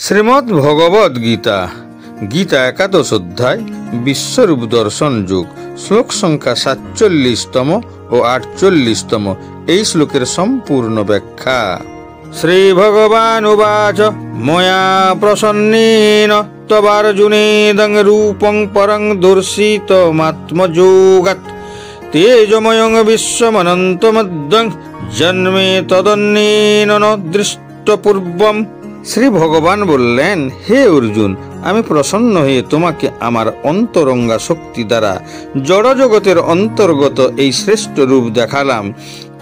শ্রীমদ্ ভগবদ গীতা, গীতা একাদশ অধ্যায়, বিশ্বরূপ দর্শন যুগ, শ্লোক সংখ্যা ৪৭তম ও ৪৮তম। এই শ্লোকের সম্পূর্ণ ব্যাখ্যা। শ্রী ভগবান উবাচ ময়া প্রসন্নেন তবার্জুনেদং রূপং পরং দর্শিতমাত্মযোগাৎ তেজময়ং বিশ্বমনন্তমদ্যং জন্মে তদন্যেন ন দৃষ্টপূর্বম। শ্রী ভগবান বললেন, হে অর্জুন, আমি প্রসন্ন হয়ে তোমাকে আমার অন্তরঙ্গা শক্তি দ্বারা জড়জগতের অন্তর্গত এই শ্রেষ্ঠ রূপ দেখালাম।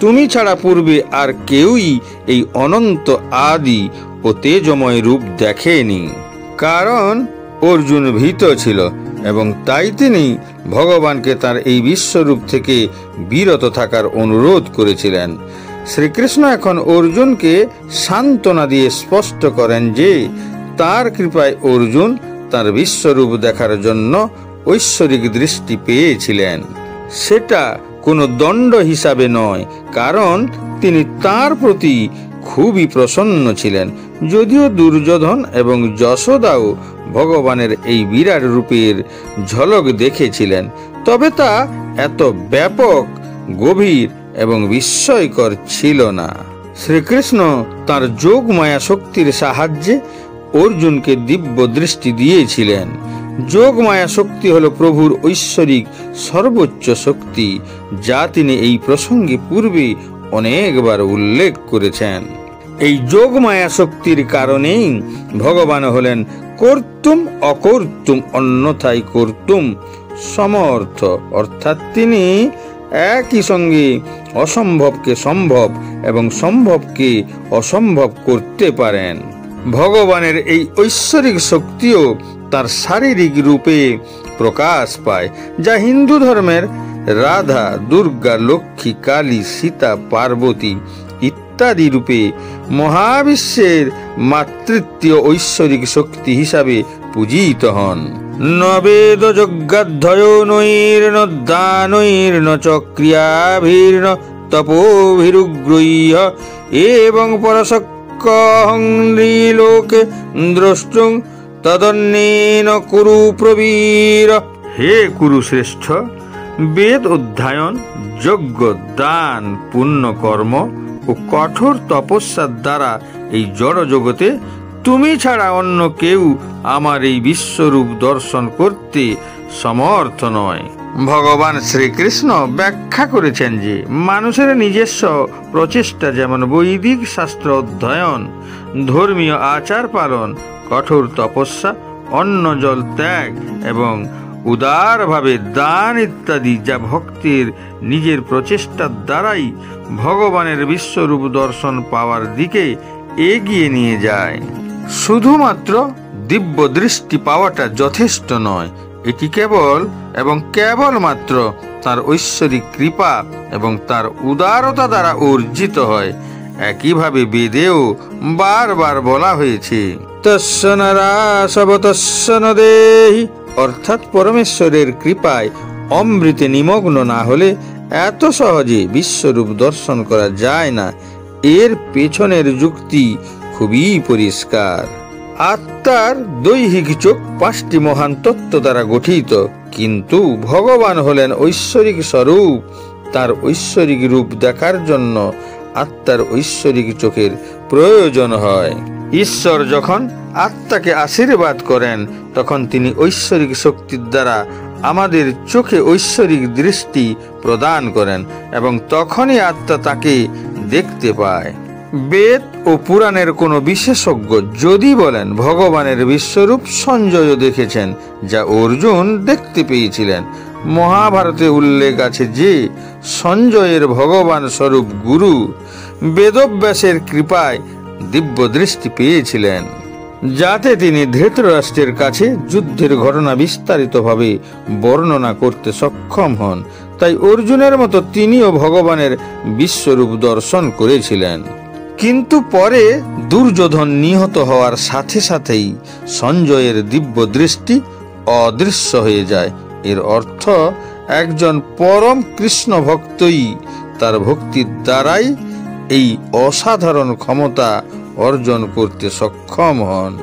তুমি ছাড়া পূর্বে আর কেউই এই অনন্ত আদি ও তেজময় রূপ দেখেনি। কারণ অর্জুন ভীত ছিল এবং তাই তিনি ভগবানকে তার এই বিশ্বরূপ থেকে বিরত থাকার অনুরোধ করেছিলেন। শ্রীকৃষ্ণ এখন অর্জুনকে সান্ত্বনা দিয়ে স্পষ্ট করেন যে তার কৃপায় অর্জুন তার বিশ্বরূপ দেখার জন্য ঐশ্বরিক দৃষ্টি পেয়েছিলেন। সেটা কোনো দণ্ড হিসাবে নয়, কারণ তিনি তার প্রতি খুবই প্রসন্ন ছিলেন। যদিও দুর্যোধন এবং যশোদাও ভগবানের এই বিরাট রূপের ঝলক দেখেছিলেন, তবে তা এত ব্যাপক, গভীর এবং বিস্ময়কর ছিল না। শ্রীকৃষ্ণ তার যোগ মায়া শক্তির সাহায্যে অর্জুনকে দিব্য দৃষ্টি দিয়েছিলেন। যোগ মায়া শক্তি হল প্রভুর ঐশ্বরিক সর্বোচ্চ শক্তি, যা তিনি এই প্রসঙ্গে পূর্বে অনেকবার উল্লেখ করেছেন। এই যোগ মায়া শক্তির কারণেই ভগবান হলেন কর্তুম অকর্তুম অন্যথায় কর্তুম সমর্থ, অর্থাৎ তিনি একই সঙ্গে অসম্ভবকে সম্ভব এবং সম্ভবকে অসম্ভব করতে পারেন। ভগবানের এই ঐশ্বরিক শক্তিও তার শারীরিক রূপে প্রকাশ পায়, যা হিন্দু ধর্মের রাধা, দুর্গা, লক্ষ্মী, কালী, সীতা, পার্বতী ইত্যাদি রূপে মহাবিশ্বের মাতৃত্বীয় ঐশ্বরিক শক্তি হিসাবে পূজিত হন। ন বেদ যজ্ঞাধ্যয়নৈর্ন দানৈর্ন চ ক্রিয়াভির্ন তপোভিরুগ্রহ্য এবং পরশক্যহং নৃলোকে দ্রষ্টুং তদন্যেন কুরু প্রবীর। হে কুরুশ্রেষ্ঠ, বেদ অধ্যয়ন, যজ্ঞ, দান, পুণ্য কর্ম ও কঠোর তপস্যার দ্বারা এই জড় জগতে তুমি ছাড়া অন্য কেউ আমার এই বিশ্বরূপ দর্শন করতে সমর্থ নয়। ভগবান শ্রীকৃষ্ণ ব্যাখ্যা করেছেন যে মানুষের নিজস্ব প্রচেষ্টা, যেমন বৈদিক শাস্ত্র অধ্যয়ন, ধর্মীয় আচার পালন, কঠোর তপস্যা, অন্ন জল ত্যাগ এবং উদারভাবে দান ইত্যাদি, যা ভক্তের নিজের প্রচেষ্টার দ্বারাই ভগবানের বিশ্বরূপ দর্শন পাওয়ার দিকে এগিয়ে নিয়ে যায়। শুধুমাত্র দিব্য দৃষ্টি পাওয়াটা যথেষ্ট নয়, এটি কেবলমাত্র তার ঐশ্বরিক কৃপা এবং তার উদারতা দ্বারা অর্জিত হয়। একইভাবে বেদেও বারবার বলা হয়েছে তস্য নরাসব তস্য ন দেহি, অর্থাৎ পরমেশ্বরের কৃপায় অমৃতে নিমগ্ন না হলে এত সহজে বিশ্বরূপ দর্শন করা যায় না। এর পেছনের যুক্তি খুবই পরিষ্কার। আত্মার দৈহিক চোখ ৫টি মহান তত্ত্ব দ্বারা গঠিত, কিন্তু ভগবান হলেন ঐশ্বরিক স্বরূপ। তার ঐশ্বরিক রূপ দেখার জন্য আত্মার ঐশ্বরিক চোখের প্রয়োজন হয়। ঈশ্বর যখন আত্মাকে আশীর্বাদ করেন, তখন তিনি ঐশ্বরিক শক্তির দ্বারা আমাদের চোখে ঐশ্বরিক দৃষ্টি প্রদান করেন এবং তখনই আত্মা তাকে দেখতে পায়। বেদ ও পুরাণের কোনো বিশেষজ্ঞ যদি বলেন ভগবানের বিশ্বরূপ সঞ্জয় দেখেছেন, যা অর্জুন দেখতে পেয়েছিলেন। মহাভারতে উল্লেখ আছে যে সঞ্জয়ের ভগবান স্বরূপ গুরু বেদব্যাসের কৃপায় দিব্য দৃষ্টি পেয়েছিলেন, যাতে তিনি ধৃতরাষ্ট্রের কাছে যুদ্ধের ঘটনা বিস্তারিতভাবে বর্ণনা করতে সক্ষম হন। তাই অর্জুনের মতো তিনিও ভগবানের বিশ্বরূপ দর্শন করেছিলেন। কিন্তু পরে দুর্যোধন নিহত হওয়ার সাথে সাথেই সঞ্জয়ের দিব্য দৃষ্টি অদৃশ্য হয়ে যায়। এর অর্থ একজন পরম কৃষ্ণ ভক্তই তার ভক্তির দ্বারাই এই অসাধারণ ক্ষমতা অর্জন করতে সক্ষম হন।